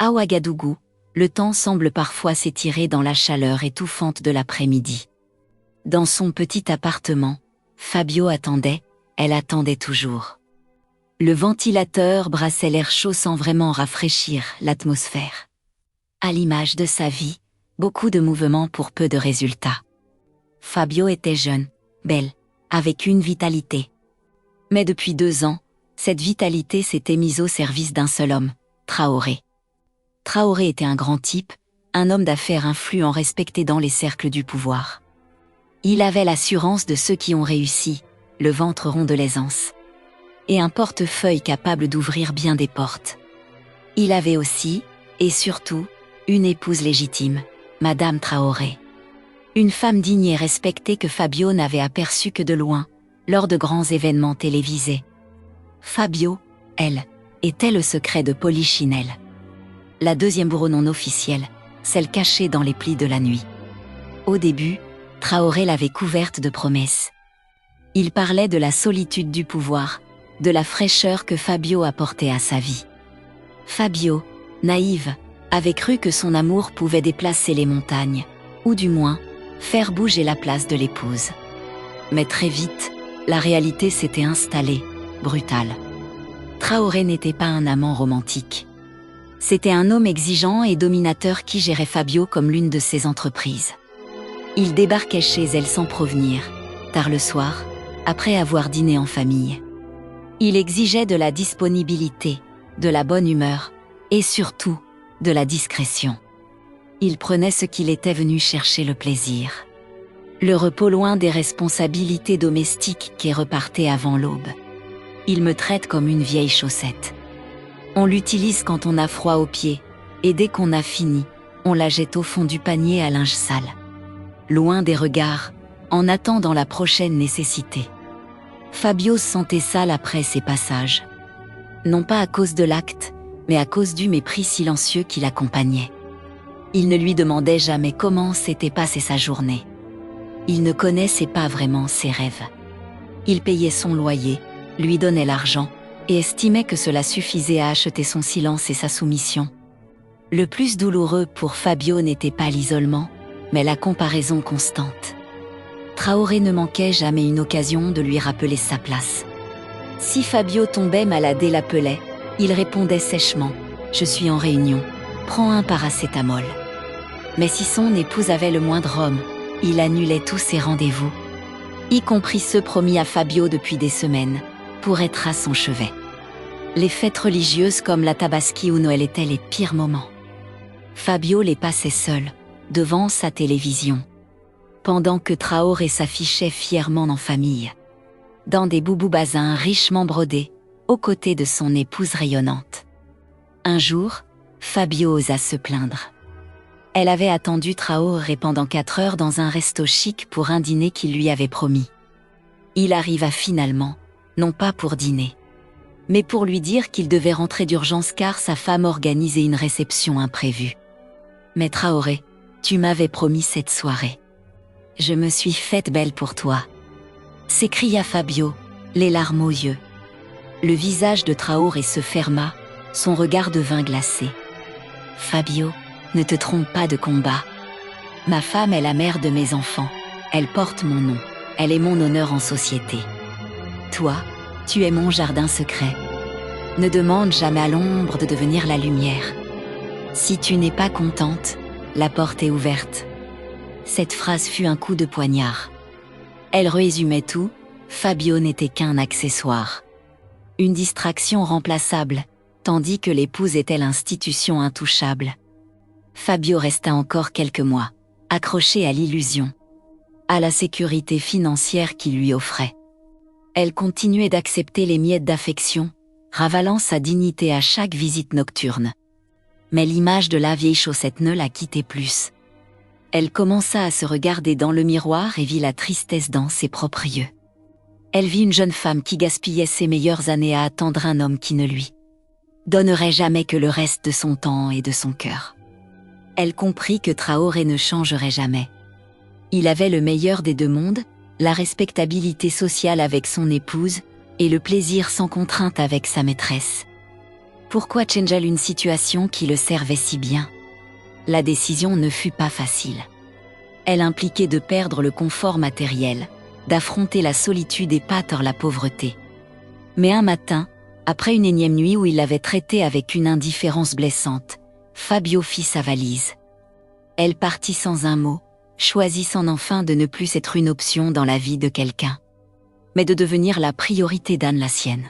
À Ouagadougou, le temps semble parfois s'étirer dans la chaleur étouffante de l'après-midi. Dans son petit appartement, Fabio attendait, elle attendait toujours. Le ventilateur brassait l'air chaud sans vraiment rafraîchir l'atmosphère. À l'image de sa vie, beaucoup de mouvements pour peu de résultats. Fabio était jeune, belle, avec une vitalité. Mais depuis 2 ans, cette vitalité s'était mise au service d'un seul homme, Traoré. Traoré était un grand type, un homme d'affaires influent respecté dans les cercles du pouvoir. Il avait l'assurance de ceux qui ont réussi, le ventre rond de l'aisance. Et un portefeuille capable d'ouvrir bien des portes. Il avait aussi, et surtout, une épouse légitime, Madame Traoré. Une femme digne et respectée que Fabio n'avait aperçue que de loin, lors de grands événements télévisés. Fabio, elle, était le secret de Polichinelle. La deuxième bourreau non officielle, celle cachée dans les plis de la nuit. Au début, Traoré l'avait couverte de promesses. Il parlait de la solitude du pouvoir, de la fraîcheur que Fabio apportait à sa vie. Fabio, naïve, avait cru que son amour pouvait déplacer les montagnes, ou du moins, faire bouger la place de l'épouse. Mais très vite, la réalité s'était installée, brutale. Traoré n'était pas un amant romantique. C'était un homme exigeant et dominateur qui gérait Fabio comme l'une de ses entreprises. Il débarquait chez elle sans prévenir, tard le soir, après avoir dîné en famille. Il exigeait de la disponibilité, de la bonne humeur, et surtout, de la discrétion. Il prenait ce qu'il était venu chercher, le plaisir. Le repos loin des responsabilités domestiques qui repartaient avant l'aube. Il me traite comme une vieille chaussette. On l'utilise quand on a froid aux pieds, et dès qu'on a fini, on la jette au fond du panier à linge sale. Loin des regards, en attendant la prochaine nécessité. Fabio se sentait sale après ces passages. Non pas à cause de l'acte, mais à cause du mépris silencieux qui l'accompagnait. Il ne lui demandait jamais comment s'était passée sa journée. Il ne connaissait pas vraiment ses rêves. Il payait son loyer, lui donnait l'argent, et estimait que cela suffisait à acheter son silence et sa soumission. Le plus douloureux pour Fabio n'était pas l'isolement, mais la comparaison constante. Traoré ne manquait jamais une occasion de lui rappeler sa place. Si Fabio tombait malade et l'appelait, il répondait sèchement « Je suis en réunion, prends un paracétamol ». Mais si son épouse avait le moindre homme, il annulait tous ses rendez-vous, y compris ceux promis à Fabio depuis des semaines, pour être à son chevet. Les fêtes religieuses comme la Tabaski ou Noël étaient les pires moments. Fabio les passait seul, devant sa télévision, pendant que Traoré s'affichait fièrement en famille, dans des boubou-bazins richement brodés, aux côtés de son épouse rayonnante. Un jour, Fabio osa se plaindre. Elle avait attendu Traoré pendant 4 heures dans un resto chic pour un dîner qu'il lui avait promis. Il arriva finalement, non pas pour dîner, mais pour lui dire qu'il devait rentrer d'urgence car sa femme organisait une réception imprévue. « Mais Traoré, tu m'avais promis cette soirée. Je me suis faite belle pour toi », s'écria Fabio, les larmes aux yeux. Le visage de Traoré se ferma, son regard devint glacé. « Fabio, ne te trompe pas de combat. Ma femme est la mère de mes enfants, elle porte mon nom, elle est mon honneur en société. Toi, tu es mon jardin secret. Ne demande jamais à l'ombre de devenir la lumière. Si tu n'es pas contente, la porte est ouverte. » Cette phrase fut un coup de poignard. Elle résumait tout, Fabio n'était qu'un accessoire. Une distraction remplaçable, tandis que l'épouse était l'institution intouchable. Fabio resta encore quelques mois, accroché à l'illusion, à la sécurité financière qu'il lui offrait. Elle continuait d'accepter les miettes d'affection, ravalant sa dignité à chaque visite nocturne. Mais l'image de la vieille chaussette ne la quittait plus. Elle commença à se regarder dans le miroir et vit la tristesse dans ses propres yeux. Elle vit une jeune femme qui gaspillait ses meilleures années à attendre un homme qui ne lui donnerait jamais que le reste de son temps et de son cœur. Elle comprit que Traoré ne changerait jamais. Il avait le meilleur des deux mondes, la respectabilité sociale avec son épouse, et le plaisir sans contrainte avec sa maîtresse. Pourquoi changer une situation qui le servait si bien? La décision ne fut pas facile. Elle impliquait de perdre le confort matériel, d'affronter la solitude et pater la pauvreté. Mais un matin, après une énième nuit où il l'avait traitée avec une indifférence blessante, Fabio fit sa valise. Elle partit sans un mot, choisissant enfin de ne plus être une option dans la vie de quelqu'un, mais de devenir la priorité d'Anne, la sienne.